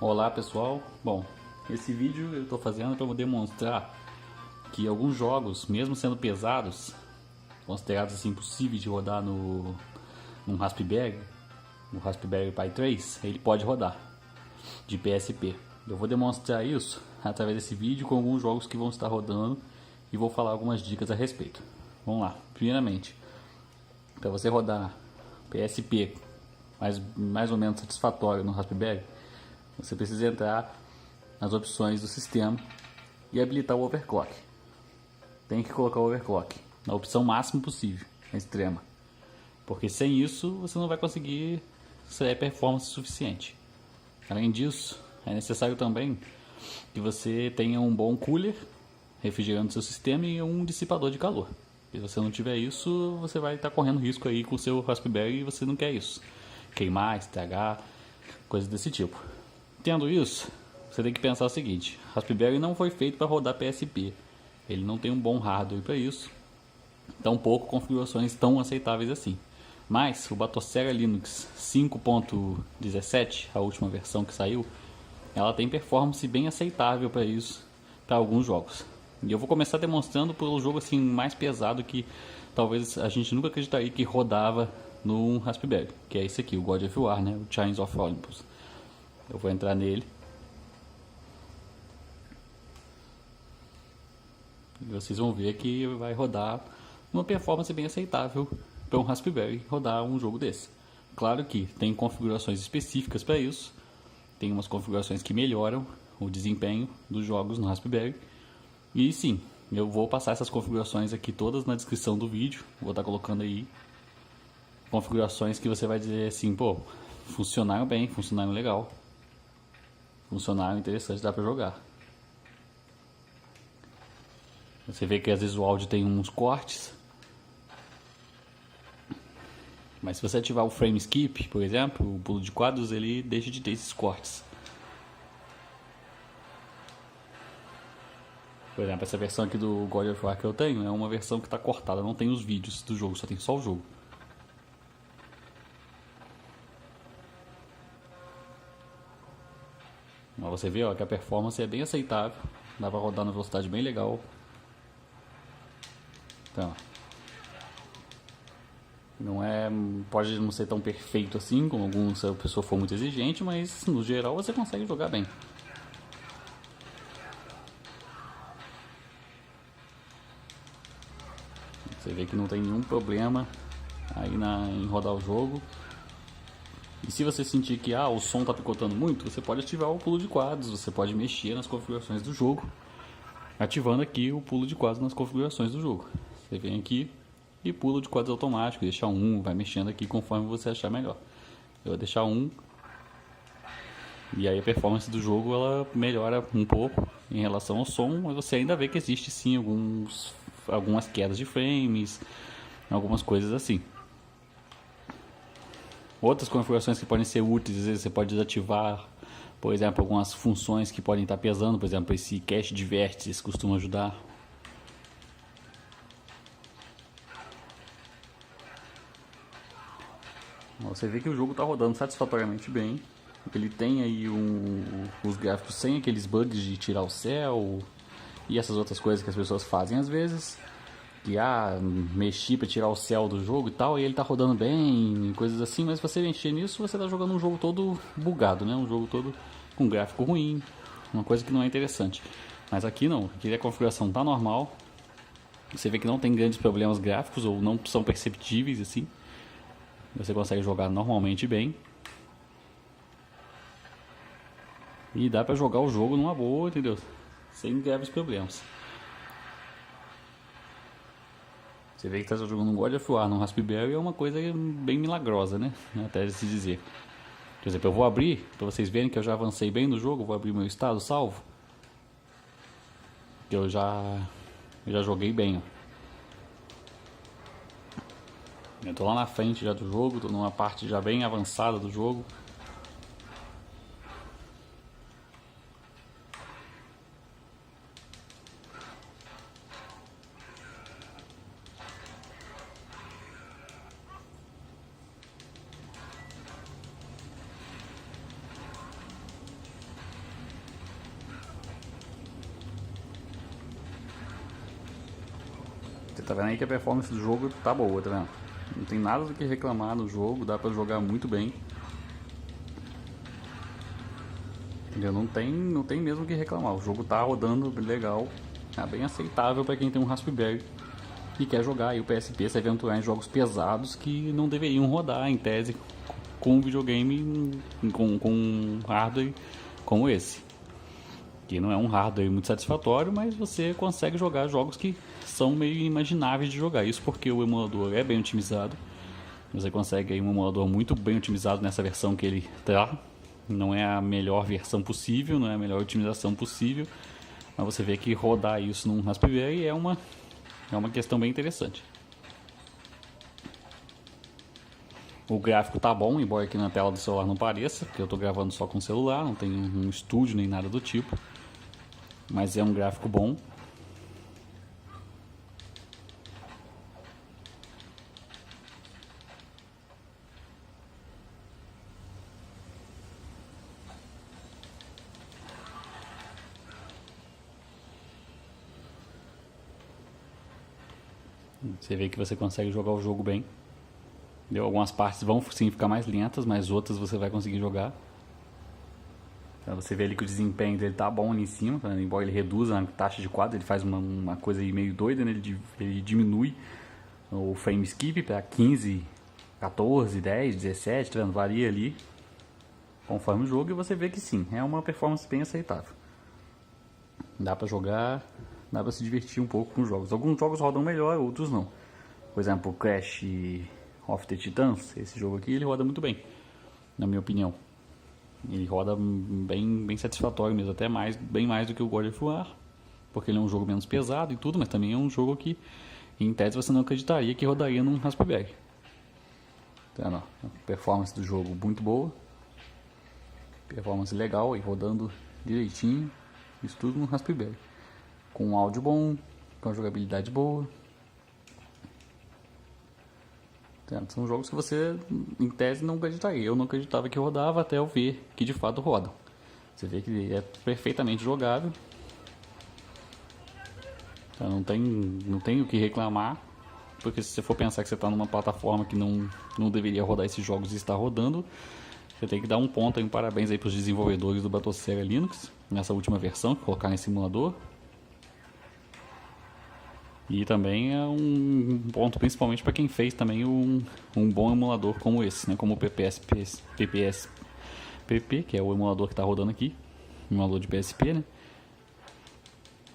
Olá pessoal, bom, esse vídeo eu estou fazendo para demonstrar que alguns jogos, mesmo sendo pesados, considerados assim impossíveis de rodar num Raspberry, no Raspberry Pi 3, ele pode rodar de PSP. Eu vou demonstrar isso através desse vídeo com alguns jogos que vão estar rodando e vou falar algumas dicas a respeito. Vamos lá, primeiramente, para você rodar PSP mais ou menos satisfatório no Raspberry, você precisa entrar nas opções do sistema e habilitar o overclock. Tem que colocar o overclock na opção máxima possível, na extrema, porque sem isso você não vai conseguir extrair performance suficiente. Além disso, é necessário também que você tenha um bom cooler refrigerando seu sistema e um dissipador de calor. Se você não tiver isso, você vai estar correndo risco aí com o seu Raspberry e você não quer isso. Queimar, estragar, coisas desse tipo. Tendo isso, você tem que pensar o seguinte: Raspberry não foi feito para rodar PSP. Ele não tem um bom hardware para isso, tampouco configurações tão aceitáveis assim. Mas o Batocera Linux 5.17, a última versão que saiu, ela tem performance bem aceitável para isso, para alguns jogos. E eu vou começar demonstrando pelo jogo assim mais pesado que talvez a gente nunca acreditaria que rodava no Raspberry, que é esse aqui, o God of War, né? O Chains of Olympus. Eu vou entrar nele e vocês vão ver que vai rodar uma performance bem aceitável para um Raspberry rodar um jogo desse. Claro que tem configurações específicas para isso, tem umas configurações que melhoram o desempenho dos jogos no Raspberry. E sim, eu vou passar essas configurações aqui todas na descrição do vídeo, vou estar colocando aí configurações que você vai dizer assim, pô, funcionaram bem, funcionaram legal, funcionaram interessante, dá pra jogar. Você vê que às vezes o áudio tem uns cortes, mas se você ativar o frame skip, por exemplo, o pulo de quadros, ele deixa de ter esses cortes. Por exemplo, essa versão aqui do God of War que eu tenho é uma versão que está cortada, não tem os vídeos do jogo, só tem só o jogo. Mas você vê, ó, que a performance é bem aceitável, dá para rodar na velocidade bem legal. Então, não é, pode não ser tão perfeito assim, como alguns, se a pessoa for muito exigente, mas no geral você consegue jogar bem. Você vê que não tem nenhum problema aí em rodar o jogo. E se você sentir que o som está picotando muito, você pode ativar o pulo de quadros, você pode mexer nas configurações do jogo, ativando aqui o pulo de quadros nas configurações do jogo. Você vem aqui e pula de quadros automático, deixa 1, vai mexendo aqui conforme você achar melhor. Eu vou deixar 1 e aí a performance do jogo ela melhora um pouco em relação ao som, mas você ainda vê que existe sim algumas quedas de frames, algumas coisas assim. Outras configurações que podem ser úteis, às vezes você pode desativar, por exemplo, algumas funções que podem estar pesando, por exemplo, esse cache de vértices costuma ajudar. Você vê que o jogo está rodando satisfatoriamente bem. Ele tem aí os gráficos sem aqueles bugs de tirar o céu e essas outras coisas que as pessoas fazem às vezes. Que mexi para tirar o céu do jogo e tal, e ele tá rodando bem, coisas assim, mas se você mexer nisso, você tá jogando um jogo todo bugado, né? Um jogo todo com gráfico ruim, uma coisa que não é interessante. Mas aqui não, aqui a configuração tá normal. Você vê que não tem grandes problemas gráficos ou não são perceptíveis assim. Você consegue jogar normalmente bem. E dá pra jogar o jogo numa boa, entendeu? Sem graves problemas. Você vê que está jogando um God of War no Raspberry é uma coisa bem milagrosa, né? Até se dizer. Por exemplo, eu vou abrir, para vocês verem que eu já avancei bem no jogo, vou abrir meu estado salvo. Que eu já joguei bem, ó. Eu tô lá na frente já do jogo, tô numa parte já bem avançada do jogo. Você tá vendo aí que a performance do jogo tá boa, tá vendo? Não tem nada do que reclamar no jogo, dá pra jogar muito bem. Entendeu? Não tem mesmo o que reclamar, o jogo tá rodando legal, é bem aceitável pra quem tem um Raspberry e quer jogar aí o PSP, se aventurar em jogos pesados que não deveriam rodar em tese com um videogame, com um hardware como esse. Que não é um hardware muito satisfatório, mas você consegue jogar jogos que são meio inimagináveis de jogar. Isso porque o emulador é bem otimizado. Você consegue aí um emulador muito bem otimizado nessa versão que ele tá. Não é a melhor versão possível, não é a melhor otimização possível, mas você vê que rodar isso num Raspberry é uma questão bem interessante. O gráfico tá bom, embora aqui na tela do celular não pareça, porque eu tô gravando só com o celular, não tem um estúdio nem nada do tipo. Mas é um gráfico bom. Você vê que você consegue jogar o jogo bem. Algumas partes vão sim ficar mais lentas, mas outras você vai conseguir jogar. Então você vê ali que o desempenho dele tá bom ali em cima, tá? Embora ele reduza a taxa de quadro, ele faz uma coisa aí meio doida, né? Ele diminui o frame skip para 15, 14, 10, 17, tá vendo? Varia ali conforme o jogo e você vê que sim, é uma performance bem aceitável. Dá pra jogar, dá pra se divertir um pouco com os jogos. Alguns jogos rodam melhor, outros não. Por exemplo, o Crash of the Titans, esse jogo aqui, ele roda muito bem, na minha opinião. Ele roda bem satisfatório mesmo, até bem mais do que o God of War, porque ele é um jogo menos pesado e tudo, mas também é um jogo que, em tese, você não acreditaria que rodaria num Raspberry. Então, ó, a performance do jogo muito boa, performance legal, e rodando direitinho, isso tudo no Raspberry, com um áudio bom, com uma jogabilidade boa. São jogos que você, em tese, não acreditaria. Eu não acreditava que rodava até eu ver que de fato rodam. Você vê que é perfeitamente jogável. Então não tem o que reclamar. Porque se você for pensar que você está numa plataforma que não deveria rodar esses jogos e está rodando, você tem que dar um ponto aí, um parabéns aí para os desenvolvedores do Batocera Linux, nessa última versão, que colocaram em simulador. E também é um ponto principalmente para quem fez também um bom emulador como esse, né? Como o PPSPP, que é o emulador que está rodando aqui, emulador de PSP, né?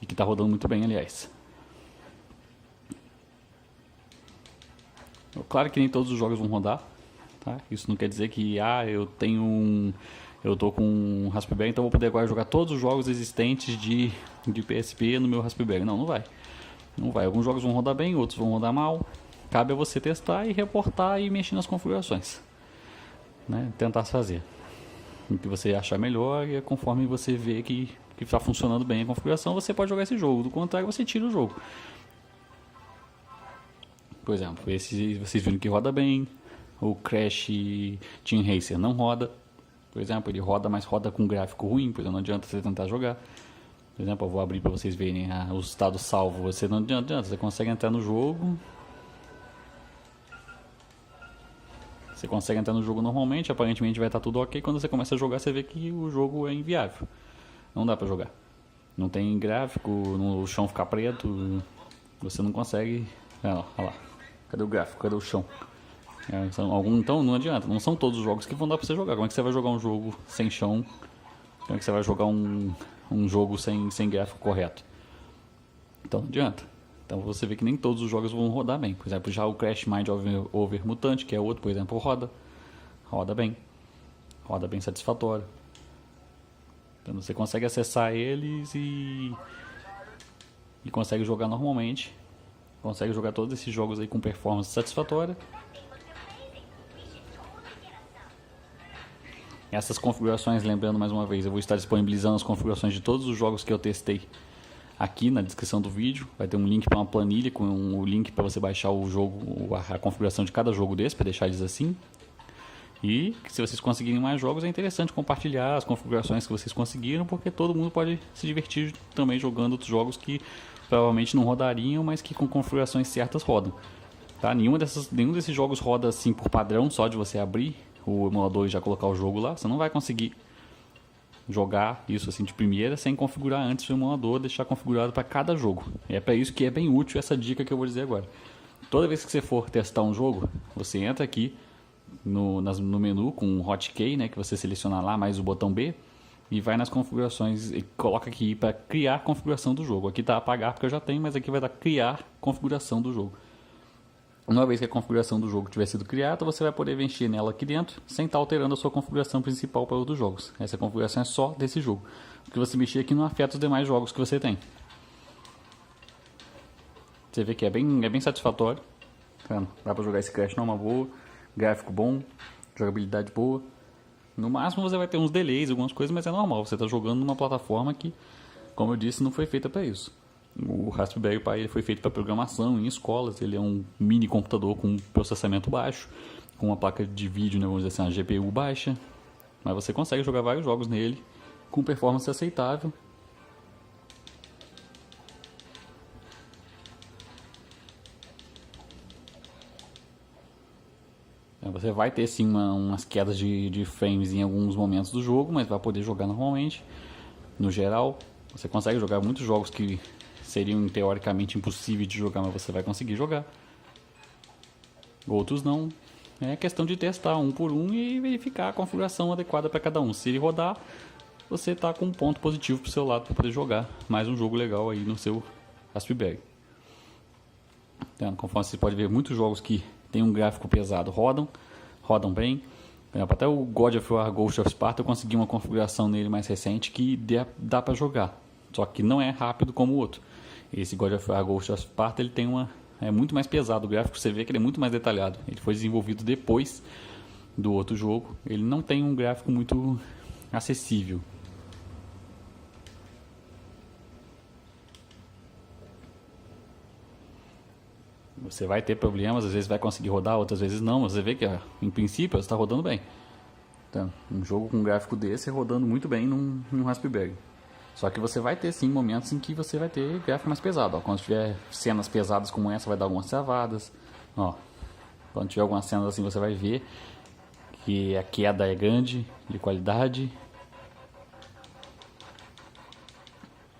E que está rodando muito bem, aliás. Claro que nem todos os jogos vão rodar, tá? Isso não quer dizer que eu tô com um Raspberry, então vou poder agora jogar todos os jogos existentes de PSP no meu Raspberry. Não vai. Não vai. Alguns jogos vão rodar bem, outros vão rodar mal. Cabe a você testar e reportar e mexer nas configurações, né? Tentar fazer o que você achar melhor, e conforme você vê que está funcionando bem a configuração, você pode jogar esse jogo. Do contrário, você tira o jogo. Por exemplo, esse vocês viram que roda bem. O Crash Team Racer não roda. Por exemplo, ele roda, mas roda com gráfico ruim, porque não adianta você tentar jogar. Por exemplo, eu vou abrir para vocês verem o estado salvo. Você não adianta, você consegue entrar no jogo. Você consegue entrar no jogo normalmente, aparentemente vai estar tudo ok. Quando você começa a jogar, você vê que o jogo é inviável. Não dá para jogar. Não tem gráfico, o chão fica preto. Você não consegue. Olha lá. Cadê o gráfico? Cadê o chão? Então não adianta. Não são todos os jogos que vão dar para você jogar. Como é que você vai jogar um jogo sem chão? Como é que você vai jogar um jogo sem gráfico correto? Então não adianta. Então você vê que nem todos os jogos vão rodar bem. Por exemplo, já o Crash Mind Over Mutant, que é outro, por exemplo, roda bem satisfatório. Então você consegue acessar eles e consegue jogar normalmente. Consegue jogar todos esses jogos aí com performance satisfatória. Essas configurações, lembrando mais uma vez, eu vou estar disponibilizando as configurações de todos os jogos que eu testei aqui na descrição do vídeo. Vai ter um link para uma planilha com um link para você baixar o jogo, a configuração de cada jogo desse, para deixar eles assim. E se vocês conseguirem mais jogos, é interessante compartilhar as configurações que vocês conseguiram, porque todo mundo pode se divertir também jogando outros jogos que provavelmente não rodariam, mas que com configurações certas rodam. Tá? Nenhum desses jogos roda assim por padrão, só de você abrir o emulador e já colocar o jogo lá. Você não vai conseguir jogar isso assim de primeira sem configurar antes o emulador, deixar configurado para cada jogo. E é para isso que é bem útil essa dica que eu vou dizer agora. Toda vez que você for testar um jogo, você entra aqui no menu com o hotkey, né, que você seleciona lá mais o botão B, e vai nas configurações e coloca aqui para criar configuração do jogo. Aqui está apagar porque eu já tenho, mas aqui vai dar criar configuração do jogo. Uma vez que a configuração do jogo tiver sido criada, você vai poder mexer nela aqui dentro sem estar alterando a sua configuração principal para outros jogos. Essa configuração é só desse jogo. O que você mexer aqui não afeta os demais jogos que você tem. Você vê que é bem satisfatório. Dá para jogar esse Crash numa boa, gráfico bom, jogabilidade boa. No máximo você vai ter uns delays, algumas coisas, mas é normal. Você está jogando numa plataforma que, como eu disse, não foi feita para isso. O Raspberry Pi ele foi feito para programação em escolas. Ele é um mini computador com processamento baixo, com uma placa de vídeo, né, vamos dizer assim, uma GPU baixa. Mas você consegue jogar vários jogos nele com performance aceitável. Você vai ter sim umas quedas de frames em alguns momentos do jogo, mas vai poder jogar normalmente. No geral, você consegue jogar muitos jogos que seriam teoricamente impossíveis de jogar, mas você vai conseguir jogar. Outros não. É questão de testar um por um e verificar a configuração adequada para cada um. Se ele rodar, você está com um ponto positivo para o seu lado para poder jogar mais um jogo legal aí no seu Raspberry. Então, conforme você pode ver, muitos jogos que tem um gráfico pesado rodam bem. Por exemplo, até o God of War Ghost of Sparta eu consegui uma configuração nele mais recente que dá para jogar, só que não é rápido como o outro. Esse God of War Ghost of Sparta ele tem é muito mais pesado o gráfico, você vê que ele é muito mais detalhado. Ele foi desenvolvido depois do outro jogo, ele não tem um gráfico muito acessível. Você vai ter problemas, às vezes vai conseguir rodar, outras vezes não. Você vê que, em princípio, está rodando bem. Então, um jogo com um gráfico desse rodando muito bem num Raspberry. Só que você vai ter sim momentos em que você vai ter gráfico mais pesado. Ó, quando tiver cenas pesadas como essa, vai dar algumas travadas. Ó, quando tiver algumas cenas assim, você vai ver que a queda é grande de qualidade.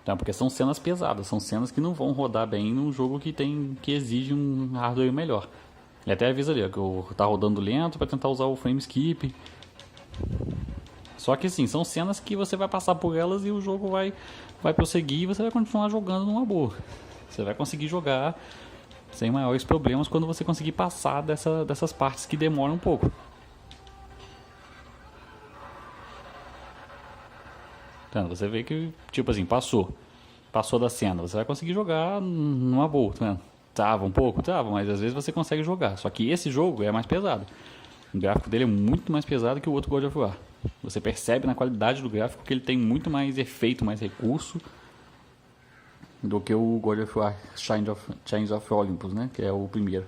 Então, porque são cenas pesadas, são cenas que não vão rodar bem num jogo que exige um hardware melhor. Ele até avisa ali, ó, que tá rodando lento para tentar usar o frame skip. Só que sim, são cenas que você vai passar por elas e o jogo vai prosseguir e você vai continuar jogando numa boa. Você vai conseguir jogar sem maiores problemas quando você conseguir passar dessas partes que demoram um pouco. Então, você vê que, tipo assim, passou da cena, você vai conseguir jogar numa boa, tá vendo? Trava um pouco, mas às vezes você consegue jogar. Só que esse jogo é mais pesado. O gráfico dele é muito mais pesado que o outro God of War. Você percebe na qualidade do gráfico que ele tem muito mais efeito, mais recurso do que o God of War Chains of Olympus, né? Que é o primeiro.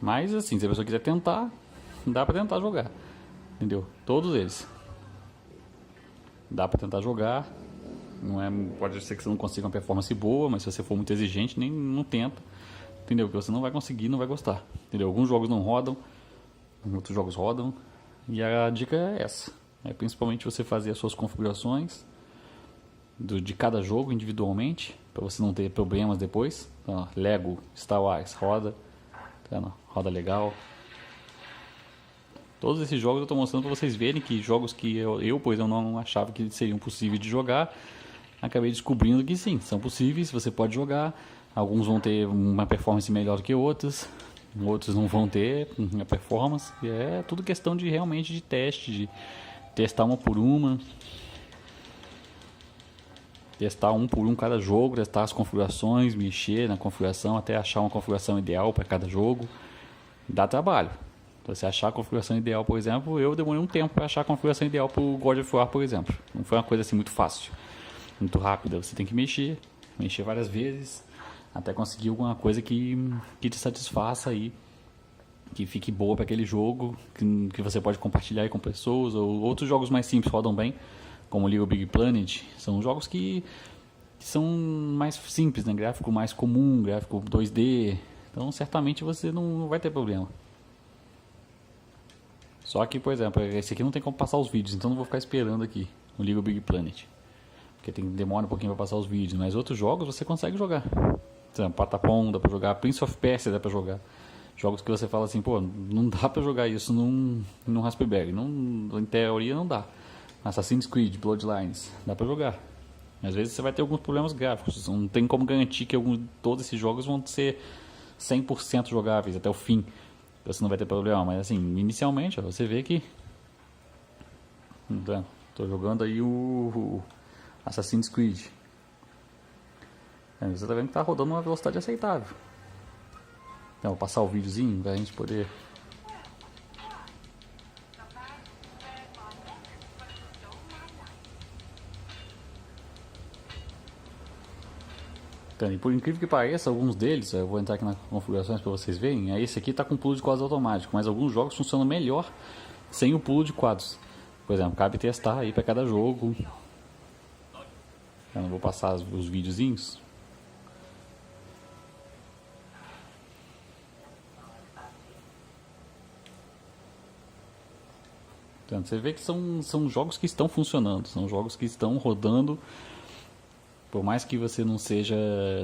Mas assim, se a pessoa quiser tentar, dá pra tentar jogar. Entendeu? Todos eles. Dá pra tentar jogar. Pode ser que você não consiga uma performance boa, mas se você for muito exigente, não tenta. Entendeu? Porque você não vai conseguir, não vai gostar. Entendeu? Alguns jogos não rodam, outros jogos rodam. E a dica é essa. É principalmente você fazer as suas configurações de cada jogo individualmente, para você não ter problemas depois. Então, Lego Star Wars roda, roda legal. Todos esses jogos eu estou mostrando para vocês verem que jogos que pois eu não achava que seriam possíveis de jogar, acabei descobrindo que sim, são possíveis, você pode jogar. Alguns vão ter uma performance melhor do que outros não vão ter a performance. E é tudo questão de realmente de teste, de testar uma por uma, testar um por um cada jogo, testar as configurações, mexer na configuração até achar uma configuração ideal para cada jogo. Dá trabalho. Então, você achar a configuração ideal, por exemplo, eu demorei um tempo para achar a configuração ideal para o God of War, por exemplo. Não foi uma coisa assim muito fácil, muito rápida. Você tem que mexer várias vezes até conseguir alguma coisa que te satisfaça aí, que fique boa para aquele jogo, que você pode compartilhar aí com pessoas. Ou outros jogos mais simples rodam bem, como o Little Big Planet. São jogos que que são mais simples, né? Gráfico mais comum, gráfico 2D. Então certamente você não vai ter problema. Só que, por exemplo, esse aqui não tem como passar os vídeos, então não vou ficar esperando aqui no Little Big Planet. Porque demora um pouquinho para passar os vídeos, mas outros jogos você consegue jogar. Por exemplo, Patapom dá pra jogar, Prince of Persia dá pra jogar. Jogos que você fala assim, pô, não dá pra jogar isso num Raspberry. Não, em teoria não dá. Assassin's Creed, Bloodlines, dá pra jogar. Às vezes você vai ter alguns problemas gráficos. Não tem como garantir que todos esses jogos vão ser 100% jogáveis até o fim. Você não vai ter problema. Mas assim, inicialmente, ó, você vê que... Tô jogando aí o Assassin's Creed. Você tá vendo que tá rodando uma velocidade aceitável. Então, vou passar o videozinho pra gente poder... Então, e por incrível que pareça, alguns deles, eu vou entrar aqui nas configurações para vocês verem, esse aqui tá com pulo de quadros automático, mas alguns jogos funcionam melhor sem o pulo de quadros. Por exemplo, cabe testar aí para cada jogo. Eu não vou passar os videozinhos. Então, você vê que são jogos que estão funcionando, são jogos que estão rodando. Por mais que você não seja,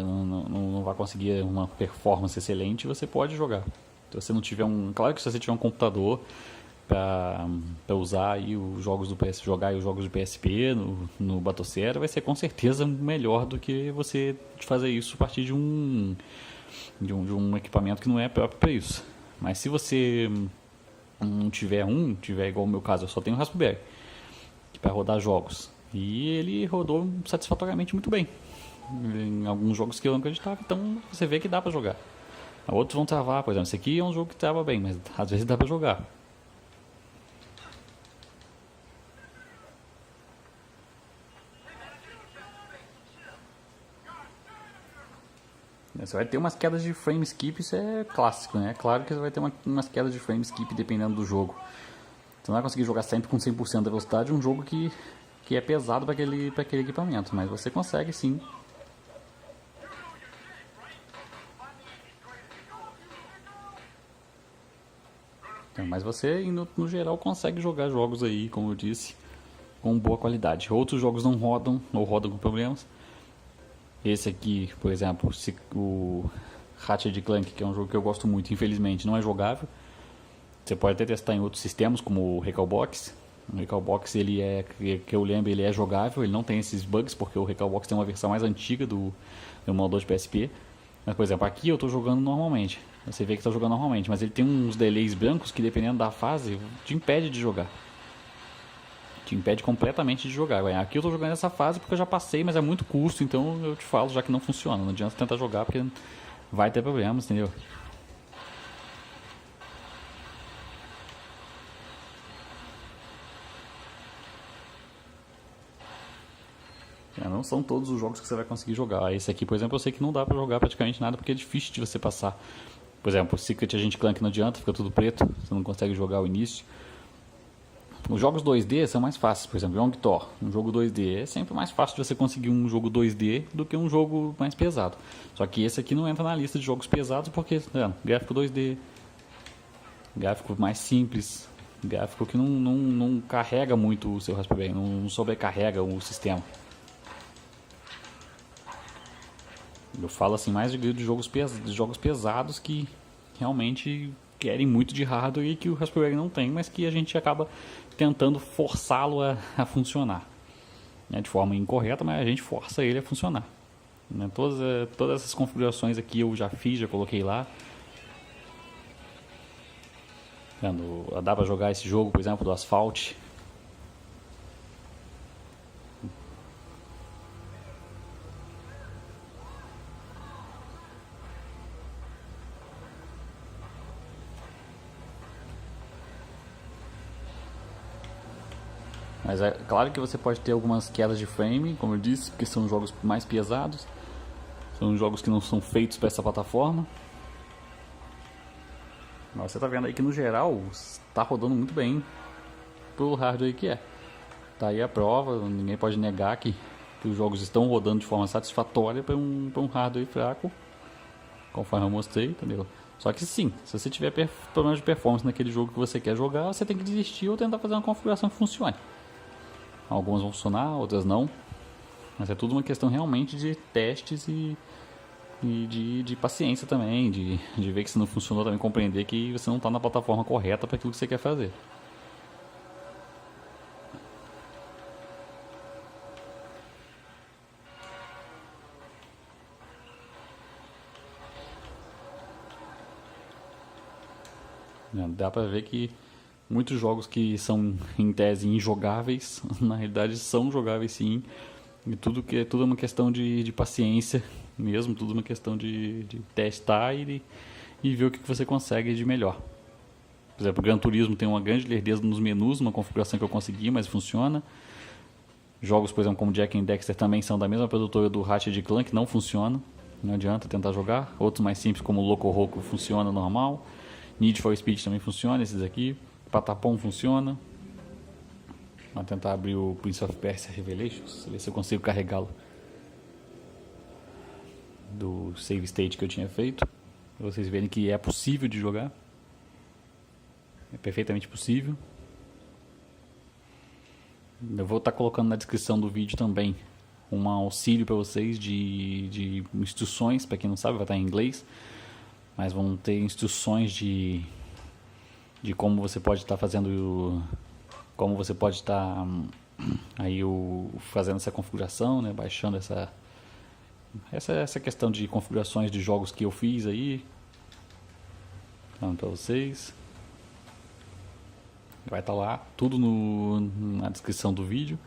não vá conseguir uma performance excelente, você pode jogar. Se você não tiver claro que se você tiver um computador para usar aí os jogos do PS, jogar aí os jogos do PSP no Batocera, vai ser com certeza melhor do que você fazer isso a partir de um equipamento que não é próprio para isso. Mas se você não tiver igual o meu caso, eu só tenho o Raspberry para rodar jogos. E ele rodou satisfatoriamente muito bem. Em alguns jogos que eu não acreditava, então você vê que dá pra jogar. Outros vão travar, por exemplo, esse aqui é um jogo que trava bem, mas às vezes dá pra jogar. Você vai ter umas quedas de frame skip, isso é clássico, né? É claro que você vai ter umas quedas de frame skip dependendo do jogo. Você não vai conseguir jogar sempre com 100% da velocidade um jogo que é pesado para aquele equipamento, mas você consegue sim. Então, mas você, no geral, consegue jogar jogos aí, como eu disse, com boa qualidade. Outros jogos não rodam, ou rodam com problemas. Esse aqui, por exemplo, o Ratchet & Clank, que é um jogo que eu gosto muito, infelizmente não é jogável. Você pode até testar em outros sistemas, como o Recalbox. O Recalbox, que eu lembro, ele é jogável, ele não tem esses bugs, porque o Recalbox tem uma versão mais antiga do emulador de PSP. Mas, por exemplo, aqui eu estou jogando normalmente. Você vê que está jogando normalmente, mas ele tem uns delays brancos que, dependendo da fase, te impede de jogar. Te impede completamente de jogar. Aqui eu estou jogando essa fase porque eu já passei, mas é muito custo, então eu te falo já que não funciona. Não adianta tentar jogar porque vai ter problemas, entendeu? Não são todos os jogos que você vai conseguir jogar. Esse aqui, por exemplo, eu sei que não dá pra jogar praticamente nada porque é difícil de você passar. Por exemplo, Secret Agent Clank não adianta, fica tudo preto, você não consegue jogar o início. Os jogos 2D são mais fáceis, por exemplo, Young Thor, um jogo 2D. É sempre mais fácil de você conseguir um jogo 2D do que um jogo mais pesado. Só que esse aqui não entra na lista de jogos pesados porque, gráfico 2D, gráfico mais simples, gráfico que não carrega muito o seu Raspberry, não sobrecarrega o sistema. Eu falo assim mais de jogos pesados que realmente querem muito de hardware e que o Raspberry não tem, mas que a gente acaba tentando forçá-lo a funcionar. De forma incorreta, mas a gente força ele a funcionar. Todas essas configurações aqui eu já fiz, já coloquei lá. Dá para jogar esse jogo, por exemplo, do Asphalt. Mas é claro que você pode ter algumas quedas de frame, como eu disse, porque são jogos mais pesados. São jogos que não são feitos para essa plataforma. Mas você está vendo aí que no geral está rodando muito bem pro hardware que é. Tá aí a prova, ninguém pode negar que que os jogos estão rodando de forma satisfatória para um hardware fraco, conforme eu mostrei, entendeu? Só que sim, se você tiver problemas de performance naquele jogo que você quer jogar, você tem que desistir ou tentar fazer uma configuração que funcione. Algumas vão funcionar, outras não. Mas é tudo uma questão realmente de testes e de paciência também, de ver que se não funcionou também, compreender que você não está na plataforma correta para aquilo que você quer fazer. Dá pra ver que muitos jogos que são em tese injogáveis, na realidade são jogáveis sim. E tudo é uma questão de paciência mesmo, tudo uma questão de testar e ver o que você consegue de melhor. Por exemplo, o Gran Turismo tem uma grande lerdeza nos menus, uma configuração que eu consegui, mas funciona. Jogos, por exemplo, como Jack and Dexter também são da mesma produtora do Ratchet & Clank, não funciona. Não adianta tentar jogar. Outros mais simples como Loco Roco funciona normal. Need for Speed também funciona, esses aqui. Patapom funciona. Vou tentar abrir o Prince of Persia Revelations, ver se eu consigo carregá-lo do save state que eu tinha feito, pra vocês verem que é possível de jogar. É perfeitamente possível. Eu vou estar colocando na descrição do vídeo também um auxílio para vocês de instruções, para quem não sabe vai estar em inglês, mas vão ter instruções de como você pode estar fazendo, como você pode estar aí fazendo essa configuração, né, baixando essa questão de configurações de jogos que eu fiz aí, falando para vocês. Vai estar lá tudo na descrição do vídeo,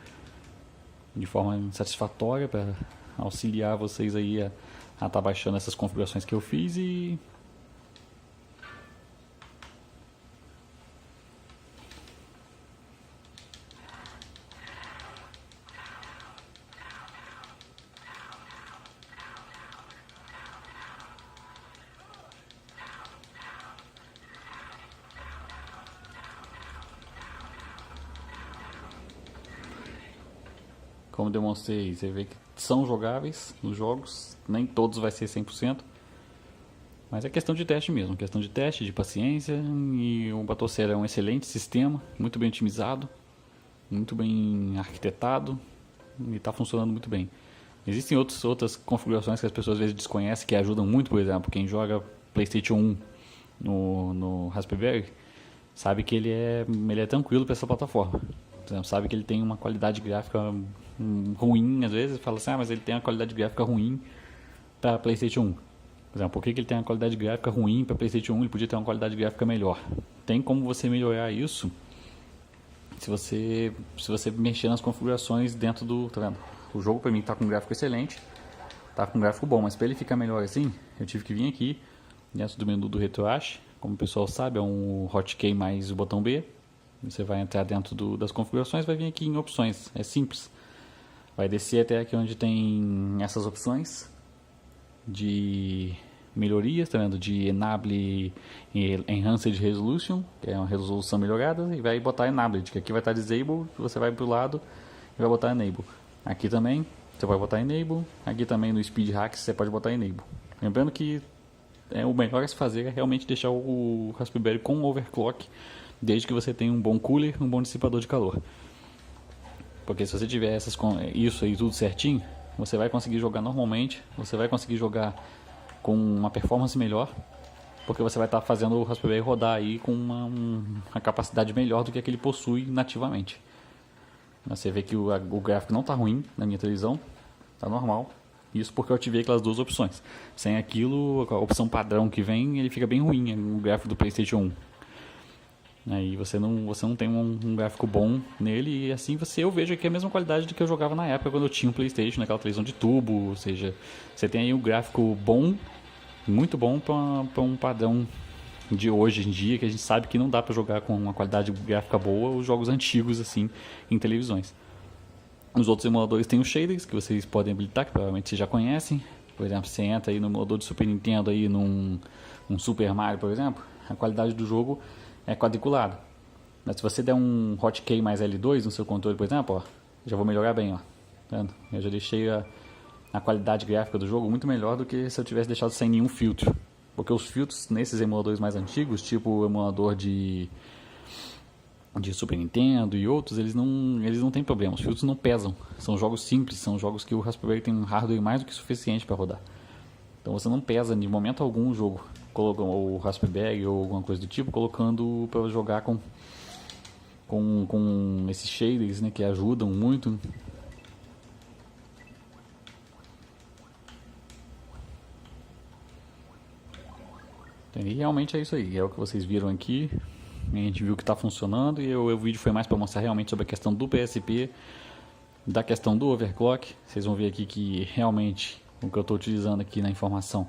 de forma satisfatória para auxiliar vocês aí a estar baixando essas configurações que eu fiz e como demonstrei, você vê que são jogáveis os jogos, nem todos vai ser 100%, mas é questão de teste mesmo, questão de teste, de paciência, e o Batocera é um excelente sistema, muito bem otimizado, muito bem arquitetado e está funcionando muito bem. Existem outras configurações que as pessoas às vezes desconhecem que ajudam muito, por exemplo, quem joga PlayStation 1 no Raspberry sabe que ele é tranquilo para essa plataforma. Por exemplo, sabe que ele tem uma qualidade gráfica ruim, às vezes fala assim, mas ele tem uma qualidade gráfica ruim para PlayStation 1. Por exemplo, por que ele tem uma qualidade gráfica ruim para PlayStation 1? Ele podia ter uma qualidade gráfica melhor. Tem como você melhorar isso se você mexer nas configurações dentro do... Tá vendo? O jogo para mim está com um gráfico excelente, está com um gráfico bom, mas para ele ficar melhor assim, eu tive que vir aqui dentro do menu do RetroArch. Como o pessoal sabe, é um hotkey mais o botão B. Você vai entrar dentro das configurações, vai vir aqui em opções, é simples. Vai descer até aqui onde tem essas opções de melhorias, tá vendo? De Enable Enhanced Resolution, que é uma resolução melhorada, e vai botar Enabled, que aqui vai estar Disable, você vai pro lado e vai botar Enable. Aqui também você vai botar Enable, aqui também no Speed Hacks você pode botar Enable. Lembrando que o melhor a se fazer é realmente deixar o Raspberry com overclock, desde que você tenha um bom cooler, um bom dissipador de calor. Porque se você tiver isso aí tudo certinho, você vai conseguir jogar normalmente, você vai conseguir jogar com uma performance melhor, porque você vai estar fazendo o Raspberry rodar aí com uma capacidade melhor do que ele possui nativamente. Você vê que o gráfico não está ruim na minha televisão, está normal. Isso porque eu ativei aquelas duas opções. Sem aquilo, a opção padrão que vem, ele fica bem ruim, o gráfico do PlayStation 1. Aí você não tem um gráfico bom nele, e assim eu vejo aqui a mesma qualidade do que eu jogava na época quando eu tinha um PlayStation, naquela televisão de tubo. Ou seja, você tem aí um gráfico bom, muito bom para um padrão de hoje em dia, que a gente sabe que não dá para jogar com uma qualidade gráfica boa os jogos antigos assim em televisões. Os outros emuladores têm os shaders que vocês podem habilitar, que provavelmente vocês já conhecem. Por exemplo, você entra aí no emulador de Super Nintendo aí num Super Mario, por exemplo, a qualidade do jogo é quadriculada. Mas se você der um hotkey mais L2 no seu controle, por exemplo, ó, já vou melhorar bem, ó. Tá vendo? Eu já deixei a qualidade gráfica do jogo muito melhor do que se eu tivesse deixado sem nenhum filtro. Porque os filtros nesses emuladores mais antigos, tipo o emulador de Super Nintendo e outros, eles não têm problema, os filtros não pesam. São jogos simples, são jogos que o Raspberry tem um hardware mais do que suficiente para rodar. Então você não pesa de momento algum o jogo, ou o Raspberry ou alguma coisa do tipo, colocando para jogar com esses shaders, né, que ajudam muito. E realmente é isso aí, é o que vocês viram aqui. A gente viu que está funcionando e o vídeo foi mais para mostrar realmente sobre a questão do PSP, da questão do overclock. Vocês vão ver aqui que realmente o que eu estou utilizando aqui na informação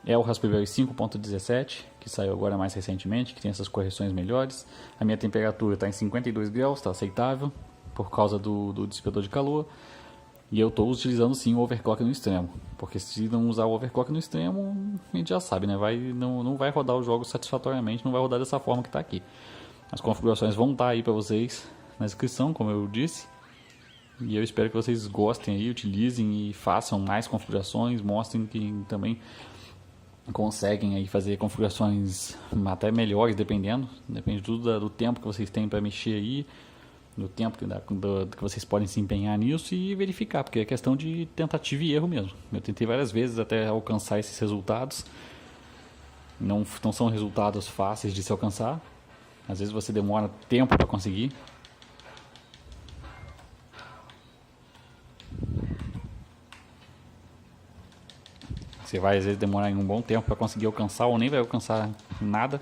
é o Raspberry 5.17, que saiu agora mais recentemente, que tem essas correções melhores. A minha temperatura está em 52 graus, está aceitável, por causa do dissipador de calor. E eu estou utilizando sim o overclock no extremo, porque se não usar o overclock no extremo, a gente já sabe, né? Não vai rodar o jogo satisfatoriamente, não vai rodar dessa forma que está aqui. As configurações vão estar aí para vocês na descrição, como eu disse. E eu espero que vocês gostem aí, utilizem e façam mais configurações, mostrem que também conseguem aí fazer configurações até melhores, depende tudo do tempo que vocês têm para mexer aí, do tempo que vocês podem se empenhar nisso e verificar, porque é questão de tentativa e erro mesmo. Eu tentei várias vezes até alcançar esses resultados, não são resultados fáceis de se alcançar, às vezes você demora tempo para conseguir. Você vai às vezes demorar um bom tempo para conseguir alcançar ou nem vai alcançar nada.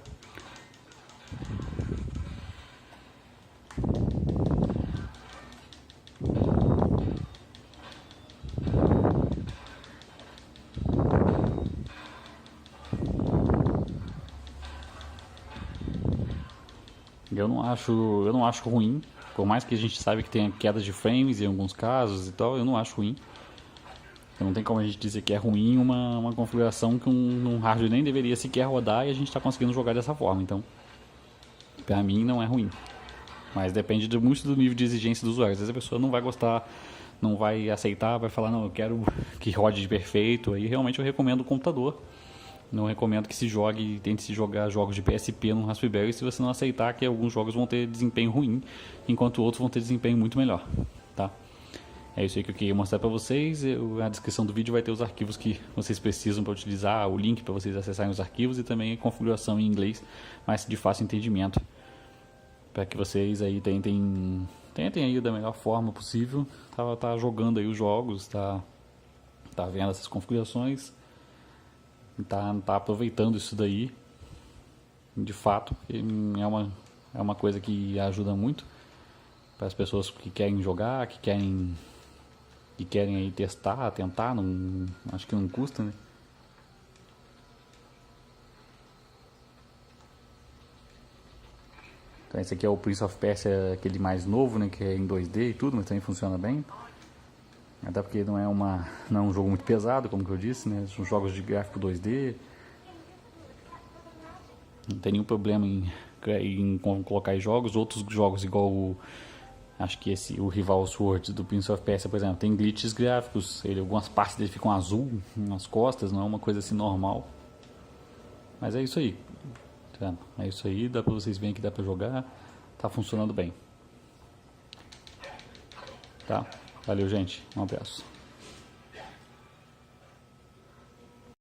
Eu não acho ruim, por mais que a gente saiba que tenha quedas de frames em alguns casos e tal, eu não acho ruim. Então não tem como a gente dizer que é ruim uma configuração que um hardware nem deveria sequer rodar e a gente está conseguindo jogar dessa forma. Então, pra mim não é ruim. Mas depende muito do nível de exigência do usuário. Às vezes a pessoa não vai gostar, não vai aceitar, vai falar, não, eu quero que rode de perfeito. Aí realmente eu recomendo o computador. Não recomendo que tente se jogar jogos de PSP no Raspberry se você não aceitar que alguns jogos vão ter desempenho ruim, enquanto outros vão ter desempenho muito melhor, tá? É isso aí que eu queria mostrar para vocês. Na descrição do vídeo vai ter os arquivos que vocês precisam para utilizar, o link para vocês acessarem os arquivos e também a configuração em inglês, mas de fácil entendimento, para que vocês aí tentem aí da melhor forma possível, tá jogando aí os jogos, tá vendo essas configurações, tá aproveitando isso daí, de fato, é uma coisa que ajuda muito para as pessoas que querem jogar, que querem aí testar, tentar, não, acho que não custa, né? Então esse aqui é o Prince of Persia, aquele mais novo, né, que é em 2D e tudo, mas também funciona bem. Até porque não é um jogo muito pesado, como que eu disse, né? São jogos de gráfico 2D. Não tem nenhum problema em colocar em jogos. Outros jogos igual acho que o Rival Schwartz do Prince of Persia, por exemplo, tem glitches gráficos. Algumas partes dele ficam azul nas costas, não é uma coisa assim normal. Mas é isso aí. Tá? É isso aí, dá pra vocês verem que dá pra jogar. Tá funcionando bem. Tá? Valeu, gente. Um abraço.